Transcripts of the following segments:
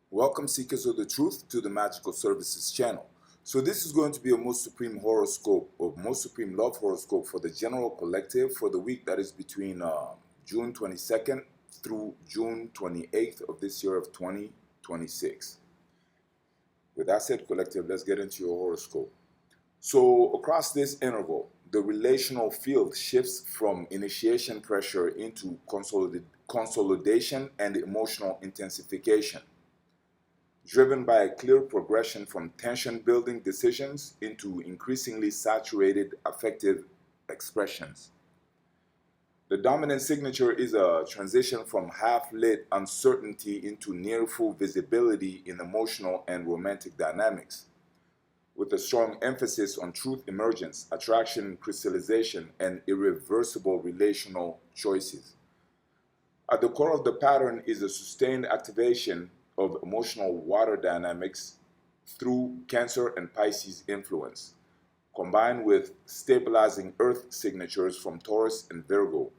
Welcome, seekers of the truth, to the Magical Services channel. So this is going to be a most supreme horoscope, or most supreme love horoscope for the general collective for the week that is between June 22nd through June 28th of this year of 2026. With that said, collective, let's get into your horoscope. So across this interval, the relational field shifts from initiation pressure into consolidation and emotional intensification, driven by a clear progression from tension-building decisions into increasingly saturated affective expressions. The dominant signature is a transition from half-lit uncertainty into near-full visibility in emotional and romantic dynamics, with a strong emphasis on truth emergence, attraction crystallization, and irreversible relational choices. At the core of the pattern is a sustained activation of emotional water dynamics through Cancer and Pisces influence, combined with stabilizing earth signatures from Taurus and Virgo,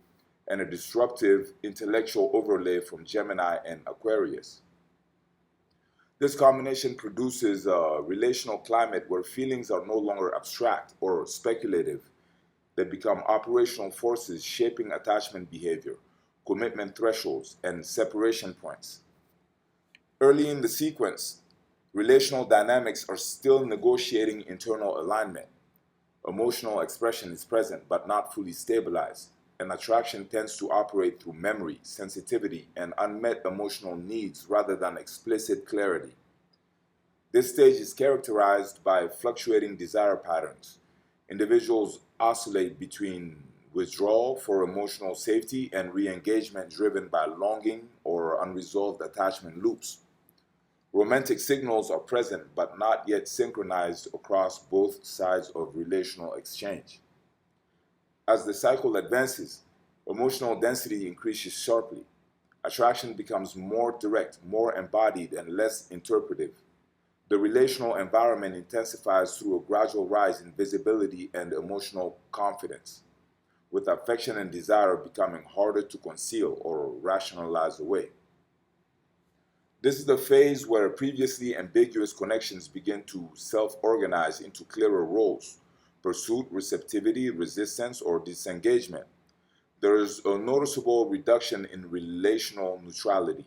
and a disruptive intellectual overlay from Gemini and Aquarius. This combination produces a relational climate where feelings are no longer abstract or speculative. They become operational forces shaping attachment behavior, commitment thresholds, and separation points. Early in the sequence, relational dynamics are still negotiating internal alignment. Emotional expression is present but not fully stabilized, and attraction tends to operate through memory, sensitivity, and unmet emotional needs rather than explicit clarity. This stage is characterized by fluctuating desire patterns. Individuals oscillate between withdrawal for emotional safety and re-engagement driven by longing or unresolved attachment loops. Romantic signals are present but not yet synchronized across both sides of relational exchange. As the cycle advances, emotional density increases sharply. Attraction becomes more direct, more embodied, and less interpretive. The relational environment intensifies through a gradual rise in visibility and emotional confidence, with affection and desire becoming harder to conceal or rationalize away. This is the phase where previously ambiguous connections begin to self-organize into clearer roles: pursuit, receptivity, resistance, or disengagement. There is a noticeable reduction in relational neutrality.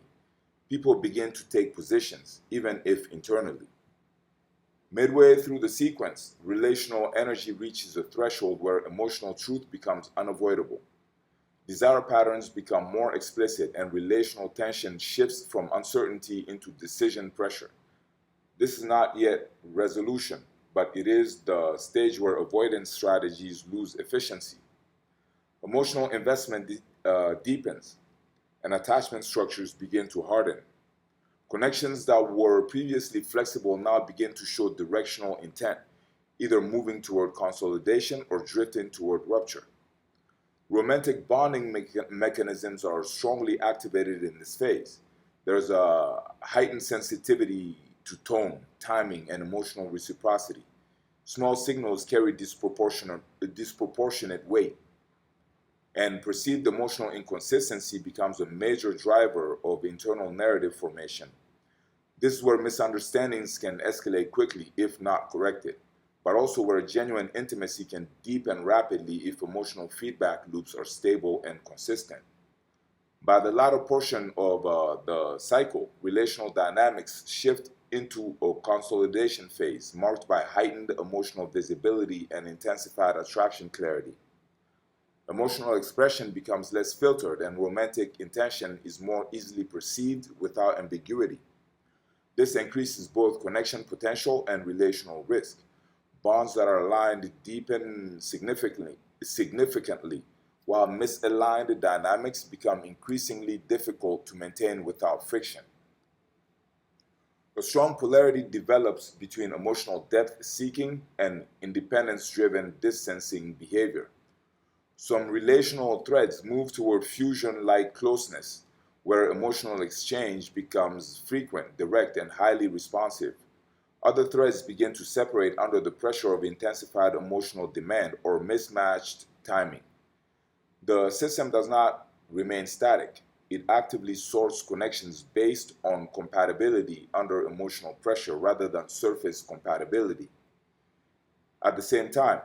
People begin to take positions, even if internally. Midway through the sequence, relational energy reaches a threshold where emotional truth becomes unavoidable. Desire patterns become more explicit and relational tension shifts from uncertainty into decision pressure. This is not yet resolution, but it is the stage where avoidance strategies lose efficiency. Emotional investment deepens, and attachment structures begin to harden. Connections that were previously flexible now begin to show directional intent, either moving toward consolidation or drifting toward rupture. Romantic bonding mechanisms are strongly activated in this phase. There's a heightened sensitivity to tone, timing, and emotional reciprocity. Small signals carry disproportionate weight, and perceived emotional inconsistency becomes a major driver of internal narrative formation. This is where misunderstandings can escalate quickly if not corrected, but also where genuine intimacy can deepen rapidly if emotional feedback loops are stable and consistent. By the latter portion of the cycle, relational dynamics shift into a consolidation phase marked by heightened emotional visibility and intensified attraction clarity. Emotional expression becomes less filtered, and romantic intention is more easily perceived without ambiguity. This increases both connection potential and relational risk. Bonds that are aligned deepen significantly, while misaligned dynamics become increasingly difficult to maintain without friction. A strong polarity develops between emotional depth seeking and independence driven distancing behavior. Some relational threads move toward fusion like closeness, where emotional exchange becomes frequent, direct, and highly responsive. Other threads begin to separate under the pressure of intensified emotional demand or mismatched timing. The system does not remain static, it actively sorts connections based on compatibility under emotional pressure rather than surface compatibility. At the same time,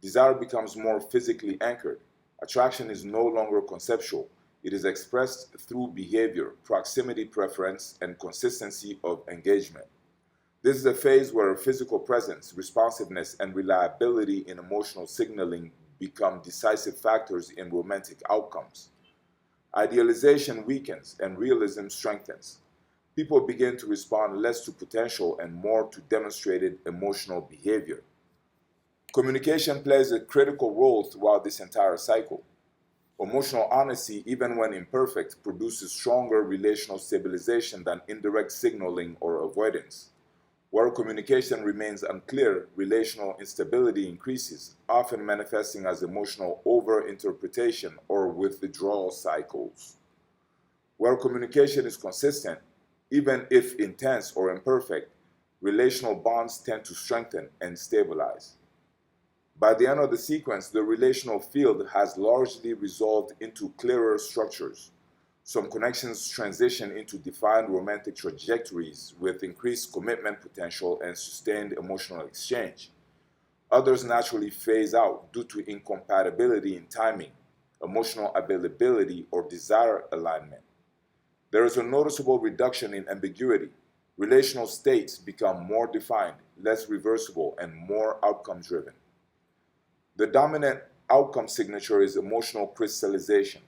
desire becomes more physically anchored. Attraction is no longer conceptual. It is expressed through behavior, proximity preference, and consistency of engagement. This is a phase where physical presence, responsiveness, and reliability in emotional signaling become decisive factors in romantic outcomes. Idealization weakens and realism strengthens. People begin to respond less to potential and more to demonstrated emotional behavior. Communication plays a critical role throughout this entire cycle. Emotional honesty, even when imperfect, produces stronger relational stabilization than indirect signaling or avoidance. Where communication remains unclear, relational instability increases, often manifesting as emotional overinterpretation or withdrawal cycles. Where communication is consistent, even if intense or imperfect, relational bonds tend to strengthen and stabilize. By the end of the sequence, the relational field has largely resolved into clearer structures. Some connections transition into defined romantic trajectories with increased commitment potential and sustained emotional exchange. Others naturally phase out due to incompatibility in timing, emotional availability, or desire alignment. There is a noticeable reduction in ambiguity. Relational states become more defined, less reversible, and more outcome-driven. The dominant outcome signature is emotional crystallization.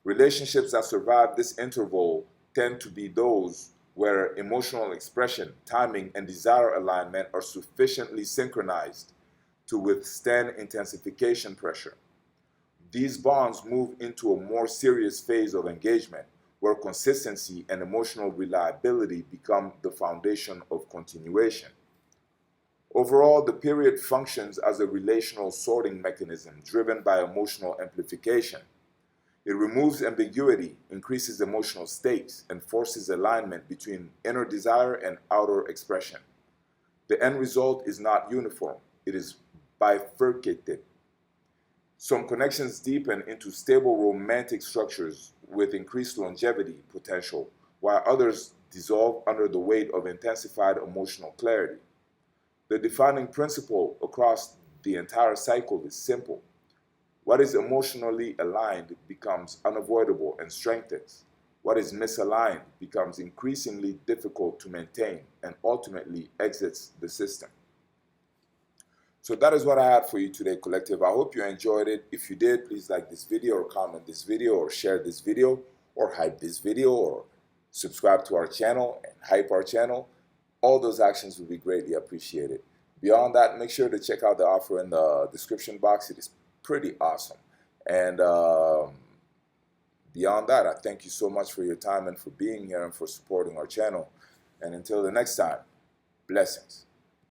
Relationships that survive this interval tend to be those where emotional expression, timing, and desire alignment are sufficiently synchronized to withstand intensification pressure. These bonds move into a more serious phase of engagement, where consistency and emotional reliability become the foundation of continuation. Overall, the period functions as a relational sorting mechanism driven by emotional amplification. It removes ambiguity, increases emotional stakes, and forces alignment between inner desire and outer expression. The end result is not uniform, it is bifurcated. Some connections deepen into stable romantic structures with increased longevity potential, while others dissolve under the weight of intensified emotional clarity. The defining principle across the entire cycle is simple. What is emotionally aligned becomes unavoidable and strengthens. What is misaligned becomes increasingly difficult to maintain and ultimately exits the system. So that is what I had for you today, collective. I hope you enjoyed it. If you did, please like this video or comment this video or share this video or hype this video or subscribe to our channel and hype our channel. All those actions would be greatly appreciated. Beyond that, make sure to check out the offer in the description box. It is pretty awesome. And beyond that, I thank you so much for your time and for being here and for supporting our channel. And until the next time, blessings.